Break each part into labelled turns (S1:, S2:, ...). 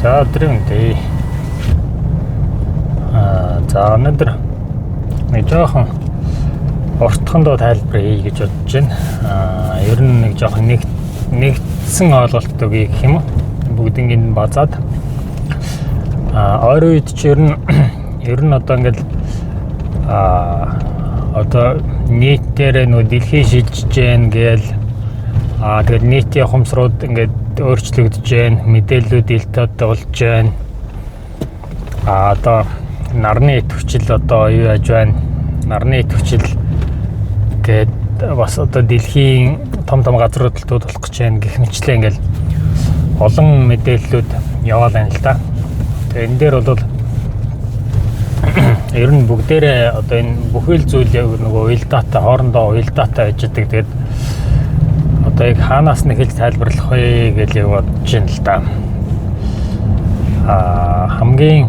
S1: За өдрийн үндэ. За өнөөдөр нэг жоохон уртхандоо тайлбар хий гэж бодож байна. Ер нь нэг жоохон нэгдсэн ойлголт өгье гэх юм уу. Бүгднийг базаад. Ойрын үед ч ер нь одоо ингээд одоо нийтээр нөө дэлхий шилжиж гэн гээл тэгээд нийтийн ухамсарууд ингээд өөрчлөгдөж гэн, мэдээллүүд илтөөдтэй болж гэн. Одоо нарны идэвхжил одоо юу яаж байна? Нарны идэвхжил гээд бас одоо дэлхийн том газруудад тулах гэж байна гэх мэтлээ ингээд олон мэдээллүүд яваал байна л да. Тэгээд энэ дээр бол ер нь бүгдээрээ одоо энэ бүхэл зүйл нөгөө уялдаатай хоорондоо уялдаатай байж байгаа. Тэгээд одоо яг хаанаас нь хэлж тайлбарлах вэ гэж яг бодож байна л да. Хамгийн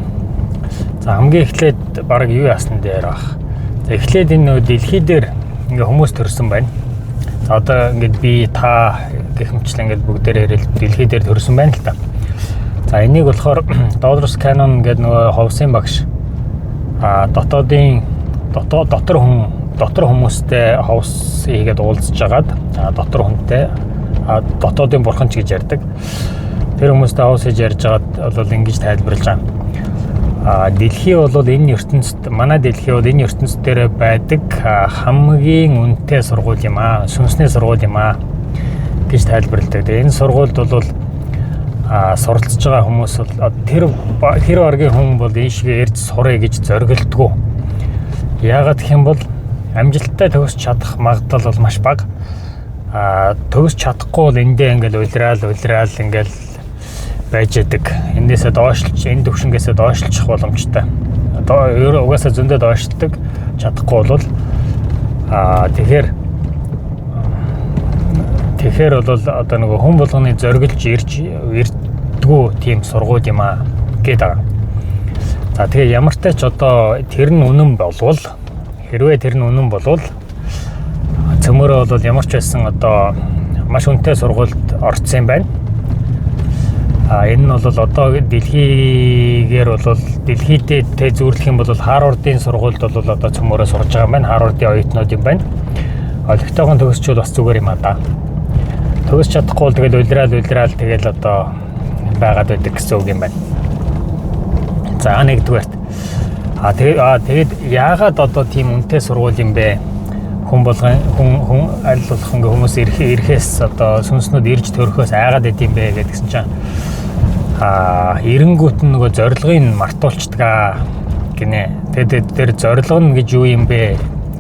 S1: эхлээд баг юу яасан дээр баг. За эхлээд энэ нөгөө дэлхий дээр ингээ хүмүүс төрсөн байна. За одоо ингээд би та гэх мэтлэн ингээд бүгдээрээ ирэл дэлхий дээр төрсөн байна л да. За энийг болохоор Dollars Cannon гэдэг нөгөө ховсын багш дотор хүмүүстэй ховс хийгээд уулзж агаад дотор хүнтэй дотоодын бурхан ч гэж ярьдаг. Тэр хүмүүстэй ховс хийж ярьж агаад бол ингэж тайлбарлаж байгаа. Дэлхий бол энэ ертөнцид манай дэлхий бол энэ ертөнцид дээр байдаг хамгийн үнэтэй сургууль юм аа, сүнсний сургууль юм аа гэж тайлбарладаг. Энэ сургуульд бол суралцж байгаа хүмүүс бол тэр баргийн хүн бол ийшгээ ирж сурах гэж зориглдгоо. Яагаад гэх юм бол амжилттай төгсч чадах магадлал бол маш бага. Төгсч чадахгүй бол эндээ ингээл улираал ингээл байж идэг. Энээсээ доошлж, энэ төвшнгөөсөө доошлчих боломжтой. Одоо угаасаа зөндөө доошлдог чадахгүй бол тэгэхээр бол одоо нөгөө хүн болгоны зориглж ирдгүү тийм сургууль юм аа гэдэг байгаа. За тэгээ ямар ч тач одоо тэр нь үнэн болвол хэрвээ тэр нь үнэн болвол цөмөрөө бол ямар ч байсан одоо маш үнэтэй сургуульд орцсон юм байна. Энэ нь бол одоо дэлхийгээр бол дэлхийдээ зүйрлэх юм бол Харвардын сургуульд бол одоо цөмөрөө сурж байгаа юм байна. Харвардын оюутнууд юм байна. Олигтойгоо төгсчүүл бас зүгээр юм аа да. Төгсч чадахгүй бол тэгэл улираал тэгэл одоо байгаад байдаг гэсэн үг юм байна. За нэгдүгээрт тэгээд яагаад одоо тийм үнэтэй сургууль юм бэ? Хүн аль болох ингээ хүмүүс ирэхээс одоо сүнснүүд ирж төрөхөөс айгаад идэм бэ гэдгсэн чинь эренгүүт нь нөгөө зорилгыг мартуулцдаг гинэ. Тэгээд тэр зорилго нь гэж юу юм бэ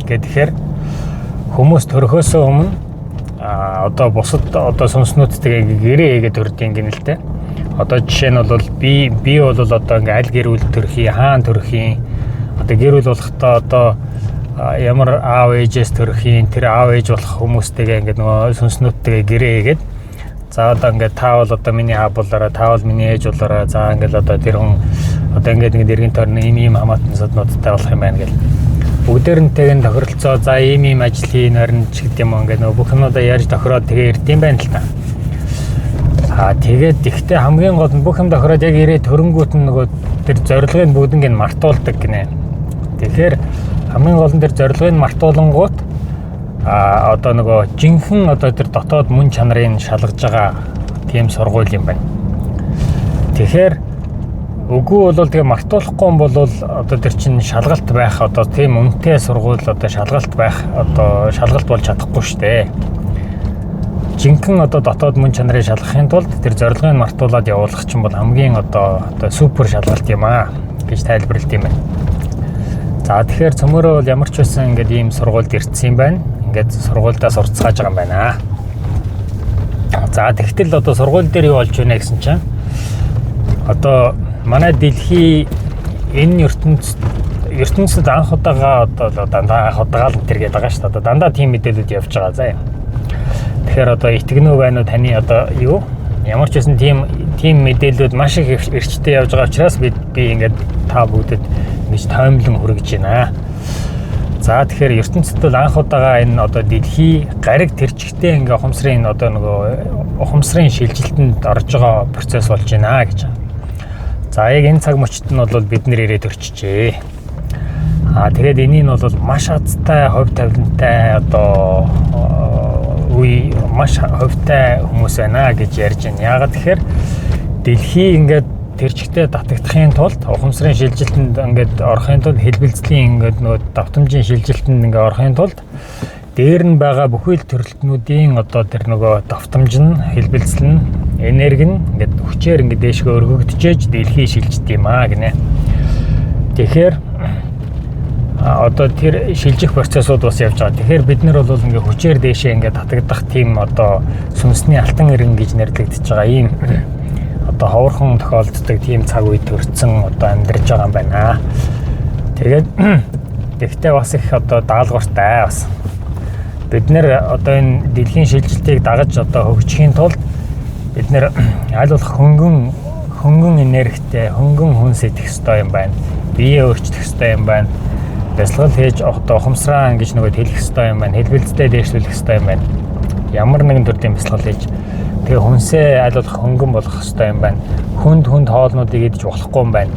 S1: гэхээр хүмүүс төрөхөөсөө өмнө одоо бусад одоо сүнснүүдтэйгээ гэрээ хийгээд төрдөг гинэ л дээ. Одоо жишээ нь бол би бол одоо ингээ аль гэр бүл төрхий, хаана төрхий, одоо гэр бүл болохдоо одоо ямар аав ээжээс төрхий, тэр аав ээж болох хүмүүстэйгээ ингээ нөгөө сүнснүүдтэйгээ гэрээ хийгээд за одоо ингээ та бол одоо миний аав болоорой, та бол миний ээж болоорой. За ингээл одоо тэр хүн одоо ингээ эргэн тойрны ийм хамаатан саднуудтай болох юм байна гэл. Бүгдээрнтэйг тохиролцоо за ийм ажил хийн орин ч гэдэг юм ингээ нөгөө бүх юмудаа ярьж тохироод тэгээ ирд юм байна л та. Тэгээд ихтэй хамгийн гол нь бүх юм тохироод яг ирээ төрөнгүүт нь нөгөө тэр зорилгыг бүгднийг нь мартуулдаг гинэ. Тэгэхээр хамгийн гол нь тэр зорилгыг мартуулангууд одоо нөгөө жинхэнэ одоо тэр дотоод мөн чанарыг шалгаж байгаа тийм сургууль юм байна. Тэгэхээр үгүй бол тэгээ мартуулахгүй юм бол одоо тэр чинь шалгалт байх одоо тийм үнэтэй сургууль одоо шалгалт байх одоо шалгалт болж чадахгүй шүү дээ. Жинхэнэ одоо дотоод мөн чанарыг шалгахын тулд тэр зорилгыг мартуулаад явуулах чинь бол хамгийн одоо супер шалгалт юм аа гэж тайлбарлалт юм байна. За тэгэхээр цөмөрөө бол ямар ч байсан ингээд ийм сургуульд ирсэн юм байна. Ингээд сургуульдаа сурцгааж байгаа юм байна. За тэгтэл одоо сургууль дээр юу болж байна гэсэн чинь одоо манай дэлхий энэ ертөнцид анх удаага одоо дандаа анх удаага л тэр гээд байгаа шүү дээ. Одоо дандаа тийм мэдээлүүд явж байгаа заа. Тэгэхээр одоо итгэнүү байна уу таны одоо юу ямар ч байсан тийм мэдээлүүд маш их эрчтэй явж байгаа учраас би ингээд та бүгдэд ингэж тоймлон хүргэж байна. За тэгэхээр ертөнцид бол анх удаага энэ одоо дэлхий гариг тэрчгтэй ингээ ухамсарын одоо нөгөө ухамсарын шилжилтэнд орж байгаа процесс болж байна гэж. За яг энэ цаг мөчид нь бол бид нэр ирээд өрчжээ. Тэгээд энийг нь бол маш азтай хувь тавилантай одоо маш хувьтай хүмүүс байна гэж ярьж байна. Яагаад тэгэхээр дэлхий ингээд тэр чигтээ татагдахын тулд ухамсарын шилжилтэнд ингээд орохын тулд хэлбэлцлийн ингээд нөгөө давтамжийн шилжилтэнд ингээд орохын тулд дээр нь байгаа бүхэл төрөлтнүүдийн одоо тэр нөгөө давтамж нь хэлбэлцэл нь энерги нь ингээд хүчээр ингээд дээшгээ өргөгдөж дэлхий шилждэг юм гинэ. Тэгэхээр одоо тэр шилжих процессууд бас явж байгаа. Тэгэхээр бид нар бол ингээд хүчээр дээшээ ингээд татагдах тийм одоо сүнсний алтан иргэн гэж нэрлэгдэж байгаа ийм одоо ховорхон тохиолддог тийм цаг үед төрсэн одоо амьдарч байгаа юм байна. Тэгээд тэгтээ бас их одоо даалгавартай бас бид нэр одоо энэ дэлхийн шилжилтийг дагаж одоо хөгжихийн тулд бид нэр аль болох хөнгөн энергитэй хөнгөн хүн сэтгэх ёстой юм байна. Биеэ өөрчлөх ёстой юм байна. Бясалгал хийж одоо ухамсараа ингэж нөгөө хэлэх ёстой юм байна. Хэлбэлцтэй дээшлүүлэх ёстой юм байна. Ямар нэгэн төрлийн бясалгал хийж тэгээ хүнсээ аль болох хөнгөн болгох ёстой юм байна. Хүнд хоолнуудыг идэж болохгүй юм байна.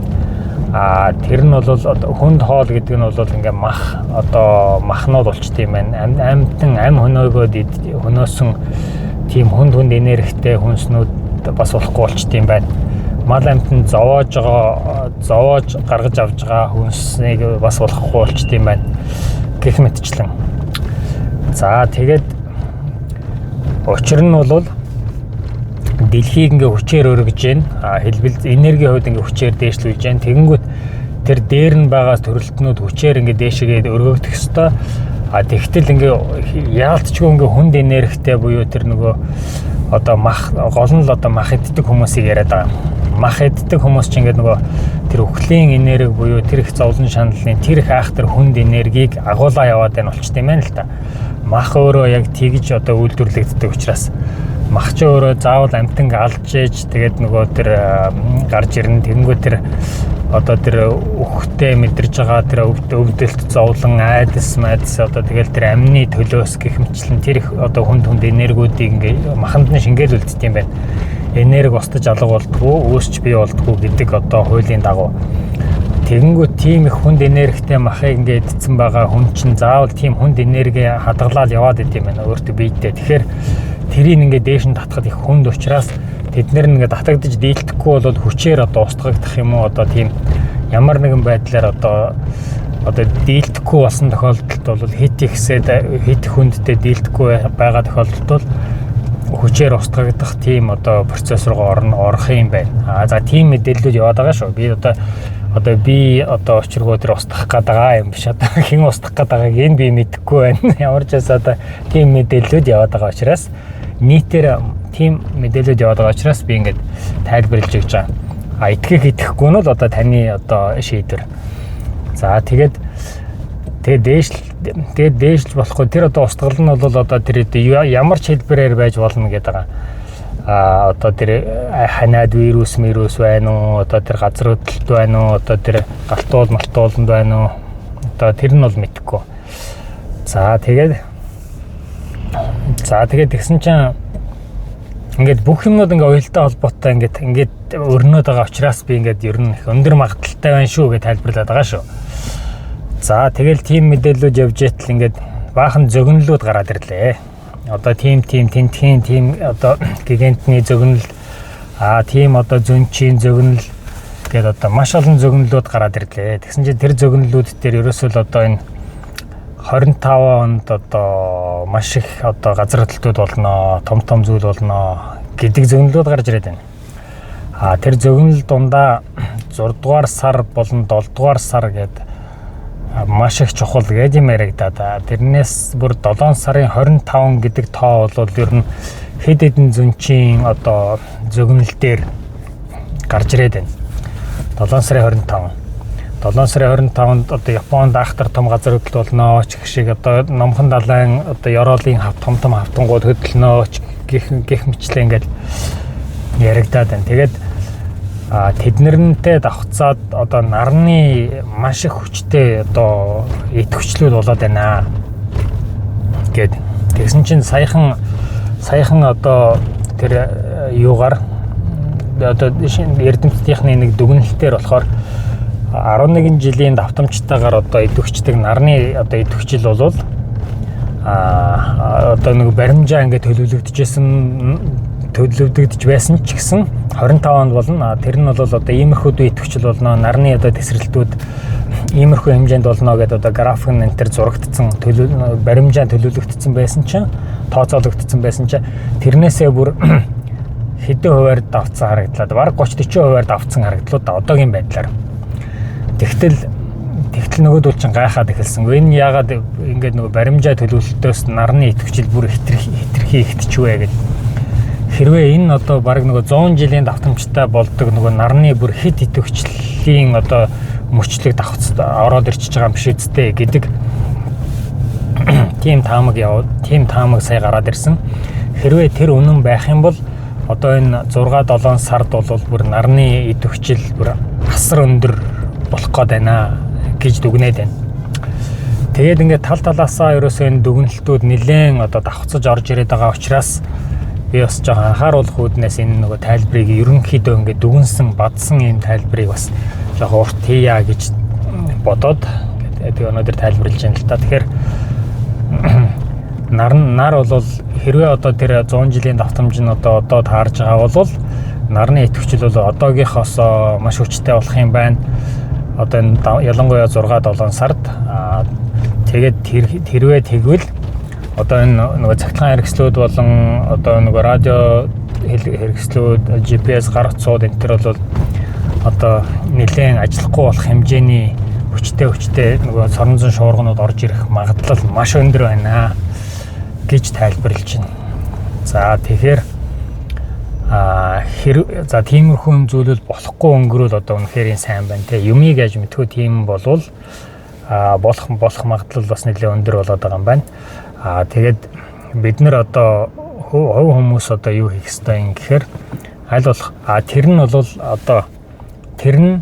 S1: Тэр нь бол хүнд хоол гэдэг нь бол ингээ махнууд болчтой юм байна. Амьтан ам хөнөөсөн тийм хүнд энергитэй хүнснүүд бас болохгүй болчтой юм байна. Мал амьтан зовоож гаргаж авж байгаа хүнснийг бас болохгүй болчтой юм байна. Гэх мэтчлэн. За тэгээд учир нь бол дэлхийг ингээ хүчээр өргөж जैन хэлбэл энергийн хувьд ингээ хүчээр дээшлүүлж जैन тэгэнгүүт тэр дээр нь байгаа төрөлтнүүд хүчээр ингээ дээшгээ өргөгдөх ёстой. Тэгтэл ингээ яалтчгүй ингээ хүнд энергитэй буюу тэр нөгөө одоо гол нь л одоо мах иддэг хүмүүсийг яриад байгаа. Мах иддэг хүмүүс ч ингээ нөгөө тэр өхлийн энерги буюу тэр их зовлон шаналлын тэр их айхтар хүнд энергийг агуулаа яваад байна болчтой юм байна л та. Мах өөрөө яг тэгж одоо үйлдвэрлэгддэг учраас мах ч өөрөө заавал амтанг алж ээж тэгээд нөгөө тэр гарч ирнэ тэгэнгүүт тэр одоо тэр үхтэй мэдэрж байгаа тэр өвдөлт зовлон айдас одоо тэгэл тэр амны төлөөс гэх мэтлэн тэр их одоо хүнд энергиудыг ингээ маханд нь шингээл үлддэг юм байна. Энерги устж алга болдгоо өөрсч бий болдгоо гэдэг одоо хуулийн дагуу тэгэнгүүт тийм их хүнд энергитэй махыг ингээ идсэн байгаа хүн чинь заавал тийм хүнд энерги хадгалаад яваад идэм байна өөртөө биедээ. Тэгэхээр тэрийг ингээ дээш нь татхад их хүнд учраас тэд нэр ингээ татагдаж дийлдэхгүй бол хүчээр одоо устгагдах юм уу одоо тийм ямар нэгэн байдлаар одоо дийлдэхгүй болсон тохиолдолд бол хит хүндтэй дийлдэхгүй байгаа тохиолдолд бол хүчээр устгагдах тийм одоо процесс руу орох юм байна. За тийм мэдээллүүд яваад байгаа шүү. Би очиргоо тэр устгах гэдэг юм биш одоо хэн устгах гэдгийг энэ би мэдэхгүй байна. Ямар ч байсан одоо тийм мэдээллүүд яваад байгаа учраас нийтээр тийм мэдээлэлд яваад байгаа учраас би ингээд тайлбарлаж өгч байгаа. Итгэхгүй нь бол одоо таны одоо шийдвэр. За тэгээд дээшлж болохгүй тэр одоо устгал нь бол одоо тэр ямар ч хэлбэрээр байж болно гэдэг байгаа. Одоо тэр ханаад вирус байна уу? Одоо тэр газар хөдлөлт байна уу? Одоо тэр галтууланд байна уу? Одоо тэр нь бол мэдэхгүй. За тэгээд тэгсэн чинь ингээд бүх юмнууд ингээ уялдаа холбоотой ингээд өрнөд байгаа учраас би ингээд ер нь өндөр магадaltaй байна шүү гэж тайлбарлаад байгаа шүү. За тэгэл тийм мэдээлэлүүд явж итэл ингээд баахан зөгнөлүүд гараад ирлээ. Одоо тийм тентхийн тийм одоо гигантны зөгнөл тийм одоо зүнчийн зөгнөл гэдэг одоо маш олон зөгнөлүүд гараад ирлээ. Тэгсэн чинь тэр зөгнөлүүд дээр ерөөсөө л одоо энэ 25 онд одоо маш их одоо газар хөдлөлтүүд болно, том зүйл болно гэдэг зөгнөлүүд гарч ирээд байна. Тэр зөгнөл дундаа 6 дугаар сар болон 7 дугаар сар гэдэг маш их чухал гэж юм яригадаа. Тэрнээс бүр 7 сарын 25 гэдэг тоо бол ер нь хэд хэдэн зүнчийн одоо зөгнөл дээр гарч ирээд байна. 7 сарын 25. 7 сарын 25-нд одоо Японд ахтар том газар хөдлөлт болно ч гэх шиг одоо Номхон далайн одоо ёроолын том хавтангууд хөдлөнө ч гэх мэтлээ ингээд яригадаад байна. Тэгээд тэднэрнтэй давхцаад одоо нарны маш их хүчтэй одоо идэвхжлүүд болоод байна гэд. Тэгсэн чинь саяхан одоо тэр юугаар одоо эрдэмтдийнхний нэг дүгнэлтээр болохоор 11 жилийн давтамжтайгаар одоо идэвхждэг нарны одоо идэвхжил болвол одоо нэг баримжаа ингээд төлөвлөгдөж байсан ч гэсэн 25 онд болно. Тэр нь бол одоо иймэрхүү идэвхжил болно. Нарны одоо тесрэлтүүд иймэрхүү хэмжээнд болно гэдэг одоо график нь энэ төр зурагдсан баримжаа төлөвлөгдсөн байсан чинь тооцоологдсон байсан чинь тэрнээсээ бүр хэдэн хувиар давцсан харагдлаа. Бараг 30-40 хувиар давцсан харагдлууд одоогийн байдлаар. Тэгтэл нөгөөдөл чинь гайхаад эхэлсэн. Энэ яагаад ингээд нөгөө баримжаа төлөвлөлтөөс нарны идэвхжил бүр хитрхи ихтчихвэ гэж. Хэрвээ энэ одоо бараг нөгөө 100 жилийн давтамжтай болдог нөгөө нарны бүр хит идэвхжлийн одоо мөчлөг давхц ороод ирчихэж байгаа юм биш үсттэй гэдэг тийм таамаг сая гараад ирсэн. Хэрвээ тэр үнэн байх юм бол одоо энэ 6-7 сард бол бүр нарны идэвхжил бүр асар өндөр болох гээд байна гэж дүгнээд байна. Тэгээд ингээд тал талаасаа ерөөсөө энэ дүгнэлтүүд нэлээд одоо давхцаж орж ирээд байгаа учраас би бас жоохон анхааруулах үүднээс энэ нөгөө тайлбарыг ерөнхийдөө ингээд дүгнсэн, бадсан ийм тайлбарыг бас жоохон урт хийя гэж бодоод тэгээд өнөөдөр тайлбарлаж байна л та. Тэгэхээр нар бол хэрвээ одоо тэр 100 жилийн давтамж нь одоо таарж байгаа бол нарны идэвхжил бол одоогийнхоос маш хүчтэй болох юм байна. Одоо энэ ялангуяа 6-7 сард тэгээд хэрвээ тэгвэл одоо энэ нөгөө цахилгаан хэрэгслүүд болон одоо нөгөө радио хэрэгслүүд, GPS гар утсууд энэ төр бол одоо нэлээд ажиллахгүй болох хэмжээний хүчтэй нөгөө соронзон шуурганууд орж ирэх магадлал маш өндөр байна гэж тайлбарлаж байна. За тэгэхээр за тиймэрхүү юм зүйлэл болохгүй өнгөрөөл одоо үнэхээр сайн байна те. Юмыг яаж мэдхүү тийм болвол болох магадлал бас нэлээд өндөр болоод байгаа юм байна. Тэгээд бид нэр одоо хувь хүмүүс одоо юу хийх ёстой юм гэхээр аль болох тэр нь бол одоо тэр нь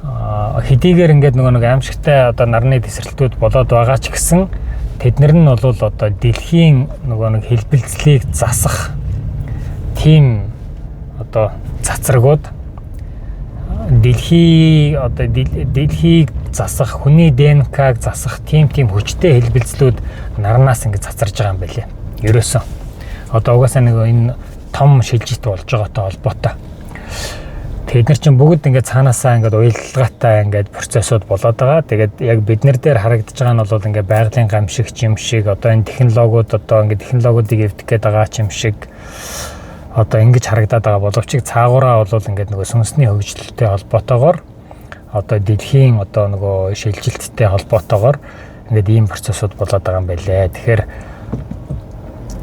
S1: хэдийгээр ингээд нэг аимшигтай одоо нарны тесрэлтүүд болоод байгаа ч гэсэн тэднэр нь бол одоо дэлхийн нэг хэлбэлцлийг засах тийм одоо цацрагууд дэлхийг засах, хүний ДНК-г засах тийм хүчтэй хэлбэлцлүүд нарнаас ингэ цацарж байгаа юм байлээ. Ерөөсөн. Одоо угаасаа нэг энэ том шилжилт болж байгаатай холбоотой. Тэд нар чинь бүгд ингэ цаанаасаа ингэ уялдгаатай ингэ процессууд болоод байгаа. Тэгээд яг бид нар дээр харагдаж байгаа нь бол ингэ байгалийн гамшигч юм шиг одоо энэ технологиуд одоо ингэ технологиудыг эвдэх гээд байгаа ч юм шиг одоо ингэж харагдаад байгаа боловч цаагаараа бол ингээд нөгөө сүнсний хөгжлөлттэй холбоотойгоор одоо дэлхийн одоо нөгөө шилжилттэй холбоотойгоор ингээд ийм процессууд болоод байгаа юм байлээ. Тэгэхээр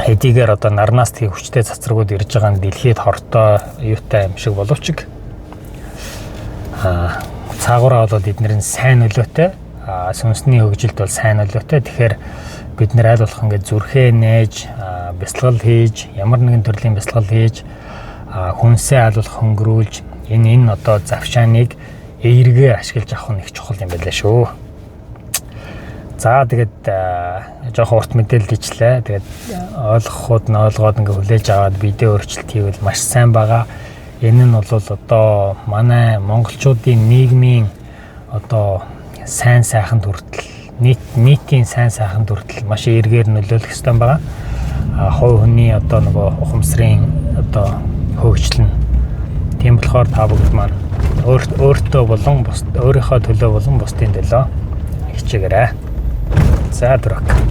S1: хэдийгээр одоо нарнаас тийм хүчтэй цацрагууд ирж байгаа нь дэлхийд хортой юутай юм шиг боловч цаагаараа бол эднэрийн сайн нөлөөтэй, сүнсний хөгжилт бол сайн нөлөөтэй. Тэгэхээр бид нэр аль болох ингээд зүрхээ нээж, бясалгал хийж, ямар нэгэн төрлийн бясалгал хийж, хүнсээ аль болох хөнгөрүүлж, энэ одоо завшааныг эергээ ашиглаж авах нь их чухал юм байлаа шүү. За тэгээд жоохон урт мэдээлэл ичлээ. Тэгээд ойлгоход нь ойлгоод ингээд хүлээж аваад видео өөрчлөлт хийвэл маш сайн байгаа. Энэ нь бол одоо манай монголчуудын нийгмийн одоо сайн сайханд хүртэл нийтийн сайн сайханд хүртэл маш эергээр нөлөөлөх ёстой байгаа. Хувь хүний одоо нөгөө ухамсарын одоо хөгжлөн. Тийм болохоор та бүгд маань өөртөө болон өөрийнхөө төлөө болон бусдын төлөө хичээгээрэй. За түрэг.